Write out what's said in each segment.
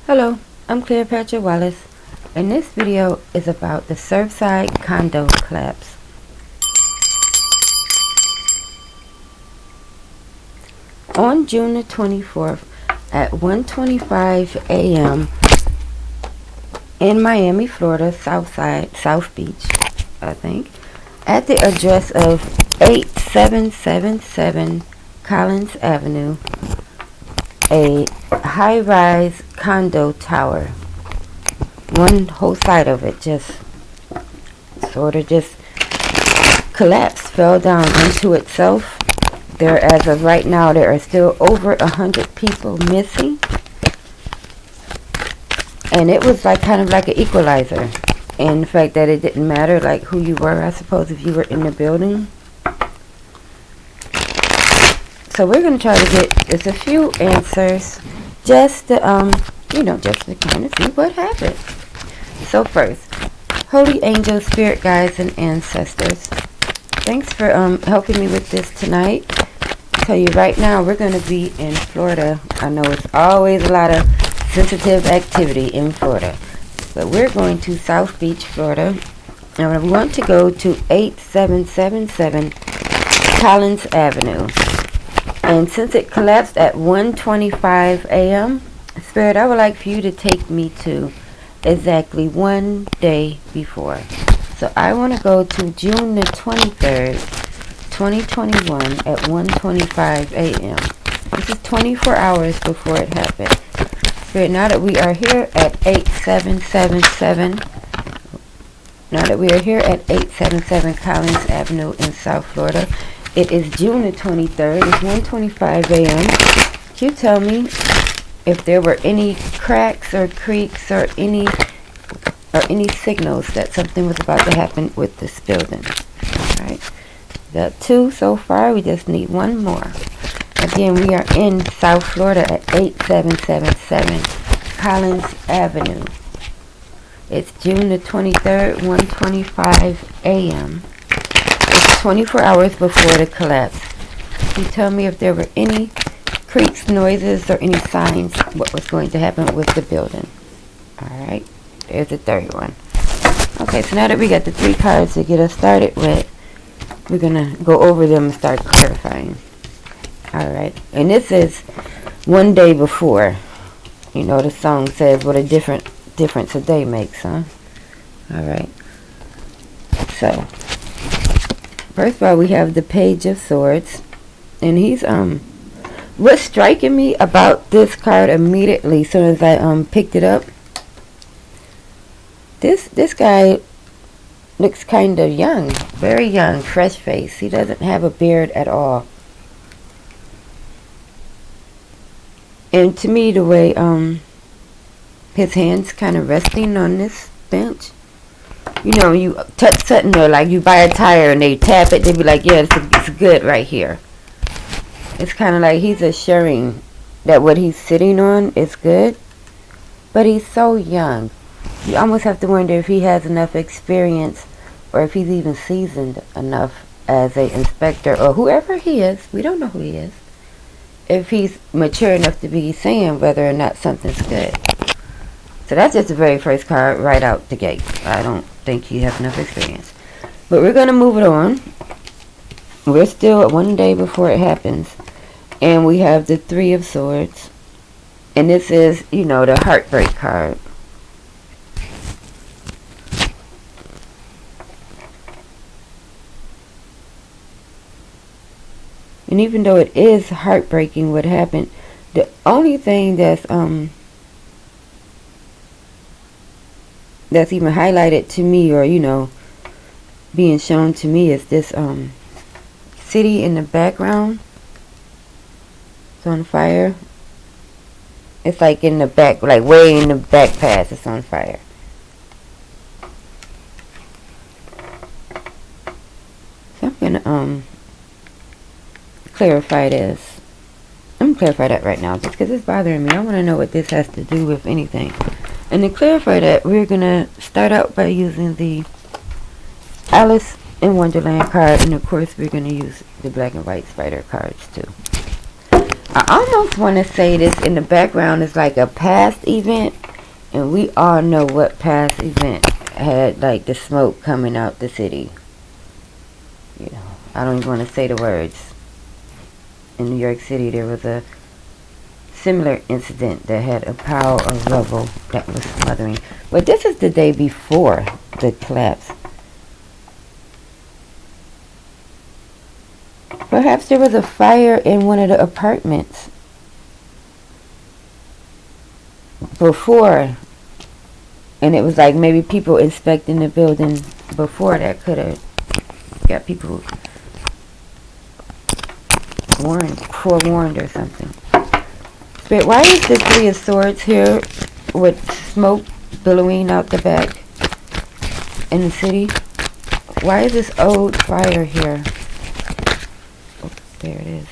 Hello, I'm Cleopatra Wallace, and this video is about the Surfside condo collapse. On June the 24th at 1:25 a.m. in Miami, Florida, South Beach, I think, at the address of 8777 Collins Avenue, a high-rise condo tower. One whole side of it just collapsed, fell down into itself. As of right now, there are still over 100 people missing. And it was kind of like an equalizer. In the fact that it didn't matter like who you were, I suppose, if you were in the building. So we're going to try to get just a few answers just to kind of see what happened. So first, holy angels, spirit guides, and ancestors, thanks for helping me with this tonight. I'll tell you right now, we're going to be in Florida. I know it's always a lot of sensitive activity in Florida, but we're going to South Beach, Florida, and we want to go to 8777 Collins Avenue. And since it collapsed at 1:25 a.m., Spirit, I would like for you to take me to exactly one day before. So I want to go to June the 23rd, 2021 at 1:25 a.m. This is 24 hours before it happened. Spirit, now that we are here at 8777 Collins Avenue in South Florida, it is June the 23rd. It's 1:25 a.m. Can you tell me if there were any cracks or creaks or any signals that something was about to happen with this building? All right. Got two so far. We just need one more. Again, we are in South Florida at 8777 Collins Avenue. It's June the 23rd, 1:25 a.m. 24 hours before the collapse. Can you tell me if there were any creaks, noises, or any signs what was going to happen with the building? Alright, there's the third one. Okay, so now that we got the three cards to get us started with, we're going to go over them and start clarifying. Alright, and this is one day before. You know, the song says what a difference a day makes, huh? Alright, so first of all, we have the Page of Swords, and he's what's striking me about this card immediately as soon as I picked it up, this guy looks kind of young, very young, fresh face. He doesn't have a beard at all. And to me, the way his hands kind of resting on this bench, you know, you touch something, or like you buy a tire and they tap it, they be like, yeah, it's good right here. It's kind of like he's assuring that what he's sitting on is good. But he's so young. You almost have to wonder if he has enough experience, or if he's even seasoned enough as an inspector, or whoever he is. We don't know who he is. If he's mature enough to be saying whether or not something's good. So that's just the very first card right out the gate. I don't think he has enough experience. But we're going to move it on. We're still at one day before it happens. And we have the Three of Swords. And this is, you know, the heartbreak card. And even though it is heartbreaking what happened, the only thing that's even highlighted to me, or you know, being shown to me, is this city in the background. It's on fire. It's like in the back, like way in the back pass, it's on fire. So I'm gonna clarify this. I'm gonna clarify that right now just because it's bothering me. I want to know what this has to do with anything. And to clarify that, we're going to start out by using the Alice in Wonderland card. And of course, we're going to use the black and white spider cards too. I almost want to say this in the background is like a past event, and we all know what past event had like the smoke coming out the city. You know, I don't even want to say the words. In New York City, there was a similar incident that had a pile of rubble that was smothering. But this is the day before the collapse. Perhaps there was a fire in one of the apartments before, and it was like maybe people inspecting the building before that could have got people forewarned or something. But why is the Three of Swords here with smoke billowing out the back in the city? Why is this old fire here? There it is.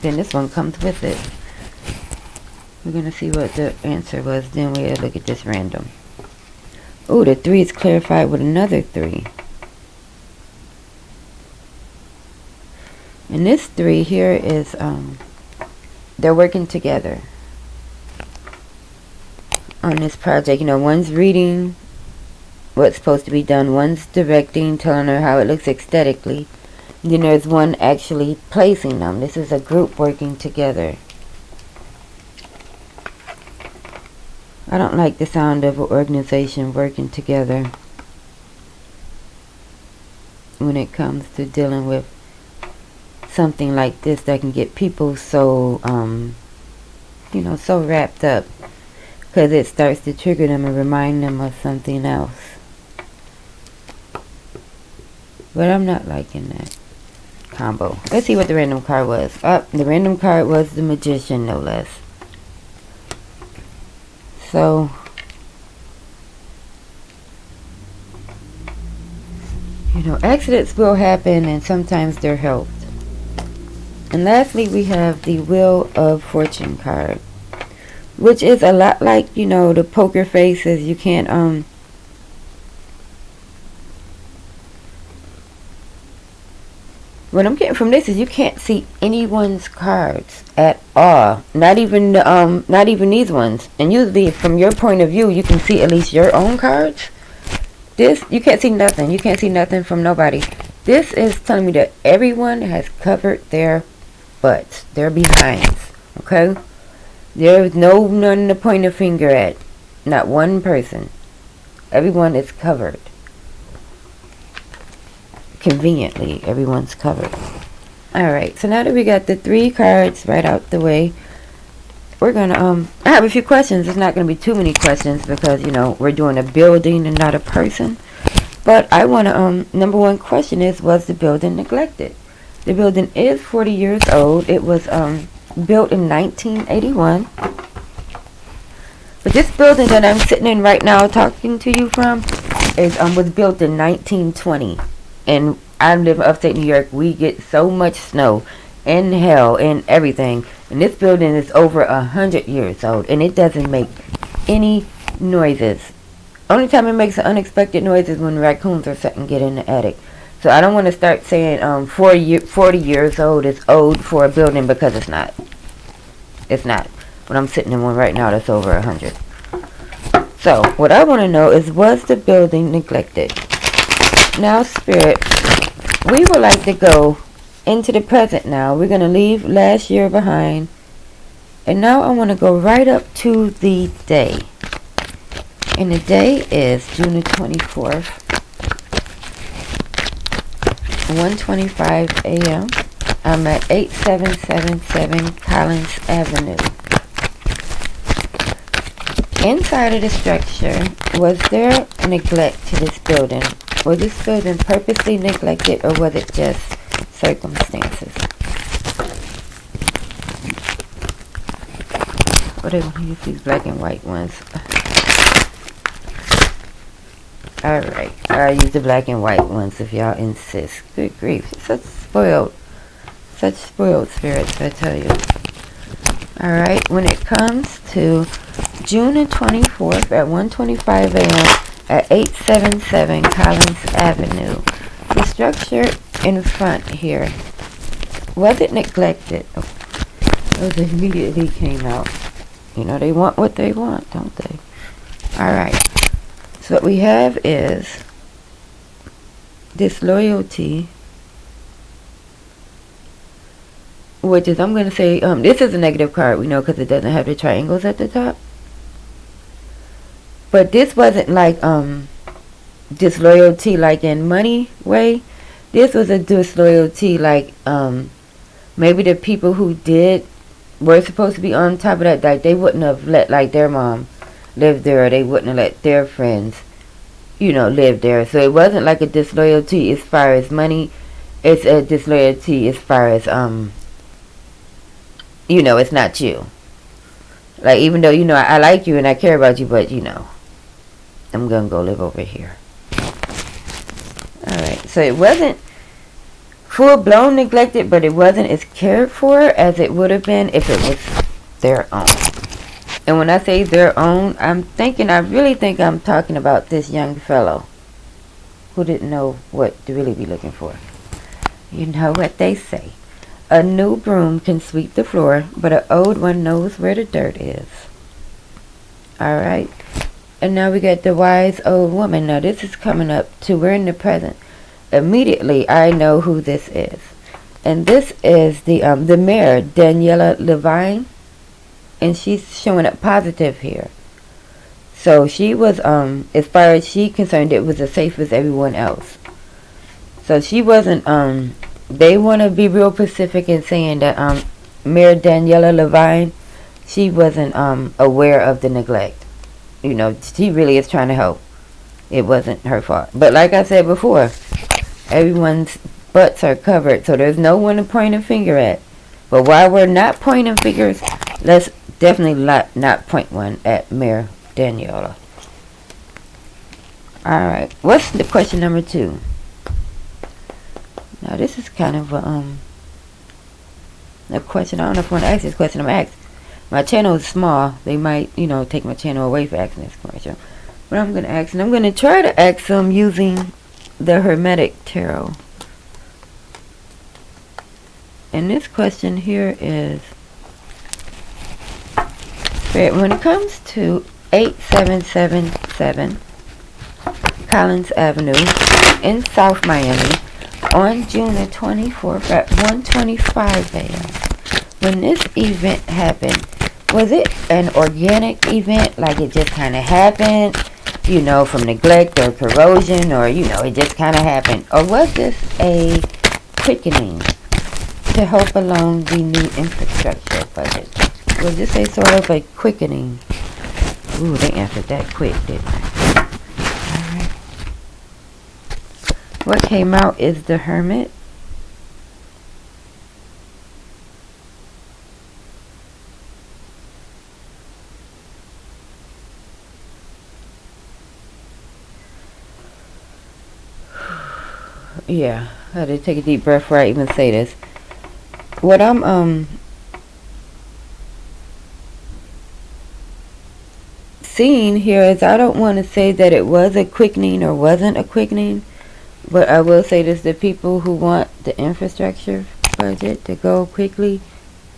Then this one comes with it. We're going to see what the answer was. Then we'll look at this random. Oh, the 3 is clarified with another 3. And this 3 here is, they're working together on this project. You know, one's reading what's supposed to be done. One's directing, telling her how it looks aesthetically. Then there's one actually placing them. This is a group working together. I don't like the sound of an organization working together when it comes to dealing with something like this that can get people so, you know, so wrapped up, because it starts to trigger them and remind them of something else. But I'm not liking that combo. Let's see what the random card was. The random card was the Magician, no less. So, you know, accidents will happen, and sometimes they're helped. And lastly, we have the Wheel of Fortune card, which is a lot like, you know, the poker faces. You can't, what I'm getting from this is you can't see anyone's cards at all. Not even these ones. And usually from your point of view, you can see at least your own cards. This, you can't see nothing. You can't see nothing from nobody. This is telling me that everyone has covered their butts, their behinds. Okay? There's none to point a finger at. Not one person. Everyone is covered. Conveniently, everyone's covered. Alright, so now that we got the 3 cards right out the way, we're gonna I have a few questions. It's not gonna be too many questions because, you know, we're doing a building and not a person. But I wanna number 1 question is, was the building neglected? The building is 40 years old. It was built in 1981. But this building that I'm sitting in right now talking to you from is was built in 1920. And I live in upstate New York. We get so much snow and hail and everything. And this building is over 100 years old. And it doesn't make any noises. Only time it makes an unexpected noise is when raccoons are set and get in the attic. So I don't want to start saying 40 years old is old for a building, because it's not. It's not. But I'm sitting in one right now that's over 100. So what I want to know is, was the building neglected? Now, Spirit, we would like to go into the present now. We're going to leave last year behind. And now I want to go right up to the day. And the day is June the 24th, 1:25 a.m. I'm at 8777 Collins Avenue. Inside of the structure, was there a neglect to this building? Was this building purposely neglected, or was it just circumstances? What are they going to use these black and white ones? Alright, I'll use the black and white ones if y'all insist. Good grief, such spoiled spirits, I tell you. Alright, when it comes to June the 24th at 1:25 a.m. at 877 Collins Avenue, the structure in front here, Was it neglected? Oh, those immediately came out. You know, they want what they want, don't they? Alright. So what we have is disloyalty, which is, I'm going to say, this is a negative card, we know, because it doesn't have the triangles at the top. But this wasn't like disloyalty like in money way. This was a disloyalty like maybe the people who were supposed to be on top of that, like they wouldn't have let like their mom live there, or they wouldn't have let their friends, you know, live there. So it wasn't like a disloyalty as far as money. It's a disloyalty as far as you know, it's not you. Like, even though, you know, I like you and I care about you, but you know, I'm gonna go live over here. Alright, so it wasn't full-blown neglected, but it wasn't as cared for as it would have been if it was their own. And when I say their own, I really think I'm talking about this young fellow who didn't know what to really be looking for. You know what they say. A new broom can sweep the floor, but an old one knows where the dirt is. Alright. And now we got the wise old woman. Now this is coming up to, we're in the present. Immediately I know who this is. And this is the mayor, Daniela Levine. And she's showing up positive here. So she was, as far as she's concerned, it was as safe as everyone else. So she wasn't, they want to be real specific in saying that Mayor Daniela Levine, she wasn't aware of the neglect. You know, she really is trying to help. It wasn't her fault. But like I said before, everyone's butts are covered, so there's no one to point a finger at. But while we're not pointing fingers, let's definitely not point one at Mayor Daniela. Alright, what's the question number 2? Now this is kind of a question. I don't know if I want to ask this question. I'm asked. My channel is small. They might, you know, take my channel away for asking this question. But I'm going to ask, and I'm going to try to ask them using the Hermetic Tarot. And this question here is, when it comes to 8777 Collins Avenue in South Miami on June the 24th at 1:25 a.m. When this event happened, was it an organic event, like it just kind of happened, you know, from neglect or corrosion, or, you know, it just kind of happened? Or was this a quickening to help along the new infrastructure budget? Was this a sort of a quickening? Ooh, they answered that quick, didn't they? Alright. What came out is the Hermit. Yeah, I had to take a deep breath before I even say this. What I'm seeing here is, I don't want to say that it was a quickening or wasn't a quickening, but I will say this: the people who want the infrastructure budget to go quickly,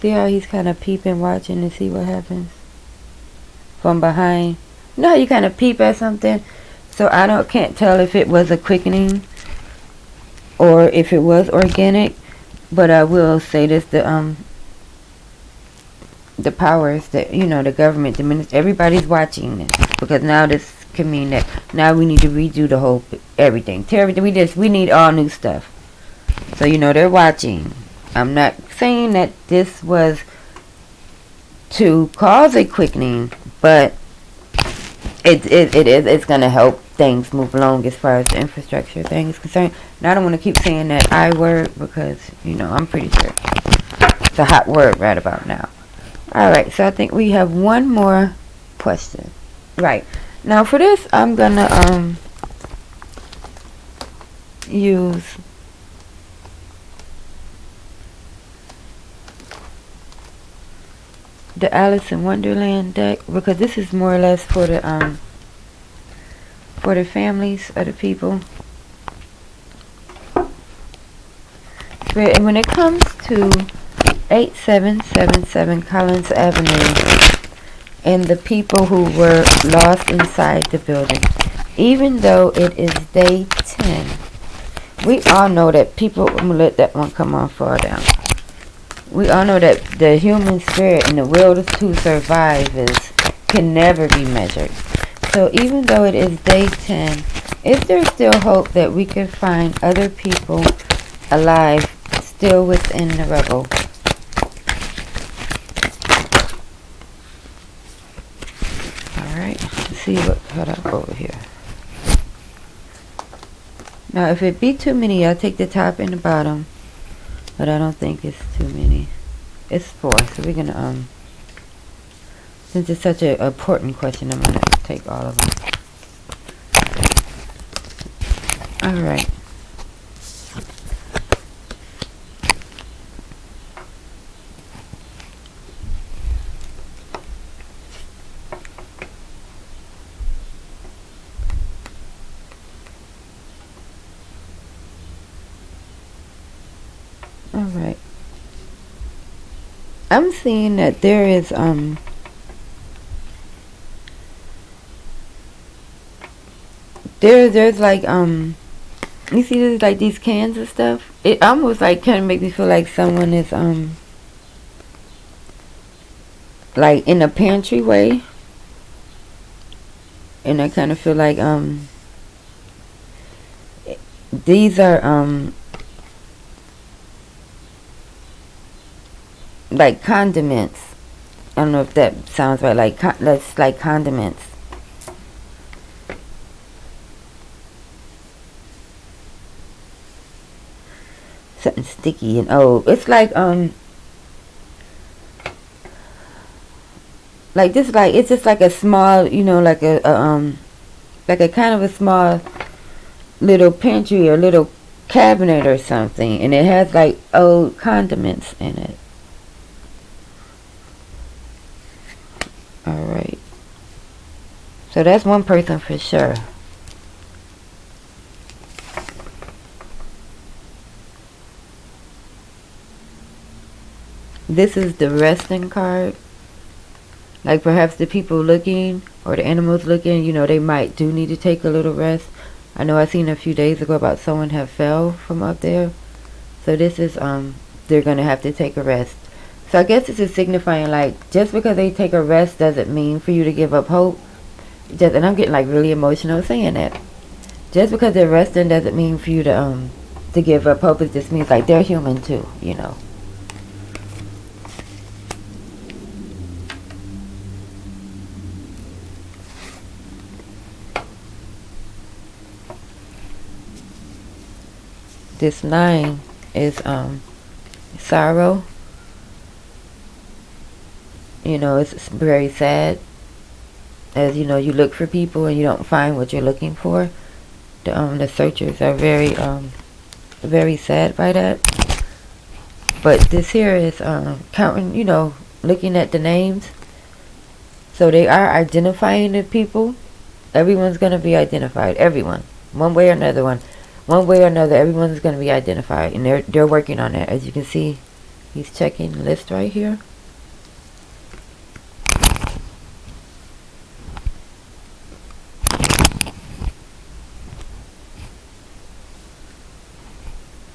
see how he's kind of peeping, watching to see what happens from behind. You know how you kind of peep at something? So I can't tell if it was a quickening or if it was organic, but I will say this: the powers that, you know, the government, the minister, everybody's watching this, because now this can mean that now we need to redo the whole everything. We need all new stuff. So, you know, they're watching. I'm not saying that this was to cause a quickening, but it's going to help things move along as far as the infrastructure thing is concerned. Now, I don't want to keep saying that I word, because, you know, I'm pretty sure it's a hot word right about now. Alright, so I think we have one more question. Right. Now for this, I'm gonna use the Alice in Wonderland deck, because this is more or less for the families of the people. spirit. And when it comes to 8777 Collins Avenue and the people who were lost inside the building, even though it is day 10, we all know that people, I'm going to let that one come on fall down. We all know that the human spirit and the will to survive can never be measured. So even though it is day 10, is there still hope that we can find other people alive still within the rubble? Alright, let's see hold up over here. Now if it be too many, I'll take the top and the bottom. But I don't think it's too many. It's 4, so we're gonna since it's such an important question, I'm gonna take all of them. Alright. Alright. I'm seeing that there is there's like you see there's like these cans of stuff. It almost like kind of makes me feel like someone is like in a pantry way. And I kind of feel like these are like condiments. I don't know if that sounds right. Like that's like condiments. Something sticky and it's like this, like it's just like a small, you know, like a kind of a small little pantry or little cabinet or something, and it has like old condiments in it. Alright, so that's one person for sure. This is the resting card. Like perhaps the people looking or the animals looking, you know, they might do need to take a little rest. I know I seen a few days ago about someone have fell from up there. So this is they're gonna have to take a rest. So I guess this is signifying like just because they take a rest doesn't mean for you to give up hope. And I'm getting like really emotional saying that. Just because they're resting doesn't mean for you to give up hope. It just means like they're human too, you know. This 9 is sorrow. You know, it's very sad. As you know, you look for people and you don't find what you're looking for. The searchers are very very sad by that. But this here is counting, you know, looking at the names. So they are identifying the people. Everyone's gonna be identified. Everyone, one way or another. One way or another, everyone's going to be identified, and they're working on that. As you can see, he's checking the list right here.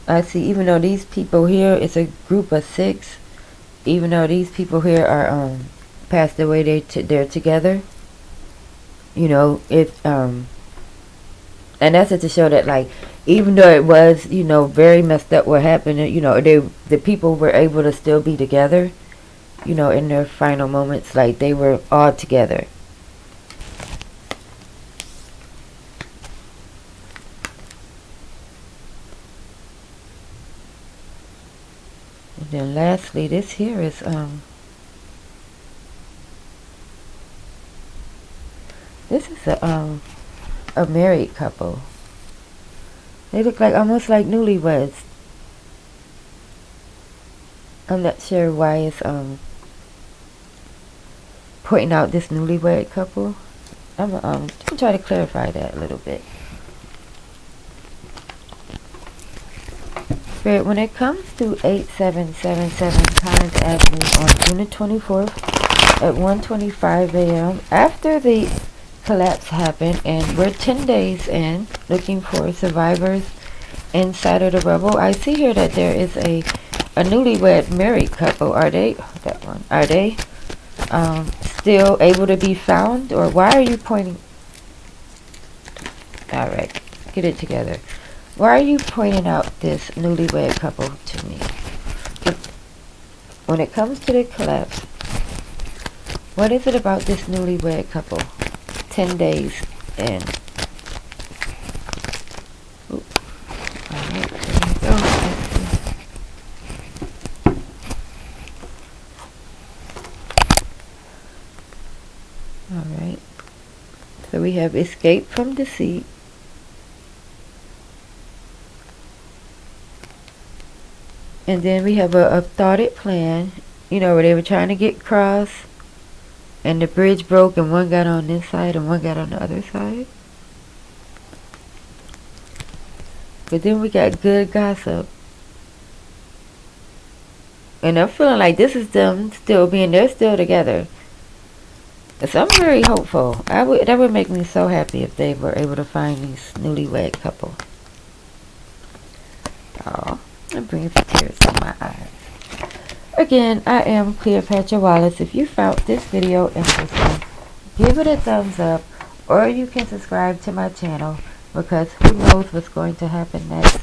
I see, even though these people here, it's a group of 6, even though these people here are passed away, they're together. You know, it's and that's it to show that, like, even though it was, you know, very messed up what happened, you know, the people were able to still be together, you know, in their final moments, like they were all together. And then lastly, this here is this is a married couple. They look like almost like newlyweds. I'm not sure why it's pointing out this newlywed couple. I'm gonna try to clarify that a little bit. Spirit, when it comes to 8777 Collins Avenue on June the 24th at 1:25 a.m., after the collapse happened, and we're 10 days in looking for survivors inside of the rubble, I see here that there is a newlywed married couple. Are they still able to be found, or why are you pointing? All right, get it together. Why are you pointing out this newlywed couple to me? When it comes to the collapse, what is it about this newlywed couple? 10 days in. Ooh. All right, there you go. All right. So we have escape from deceit. And then we have a thoughted plan, you know, where they were trying to get across and the bridge broke and one got on this side and one got on the other side. But then we got good gossip. And I'm feeling like this is them they're still together. So I'm very hopeful. That would make me so happy if they were able to find these newlywed couple. Oh, it brings the tears to my eyes. Again, I am Cleopatra Wallace. If you found this video interesting, give it a thumbs up, or you can subscribe to my channel, because who knows what's going to happen next.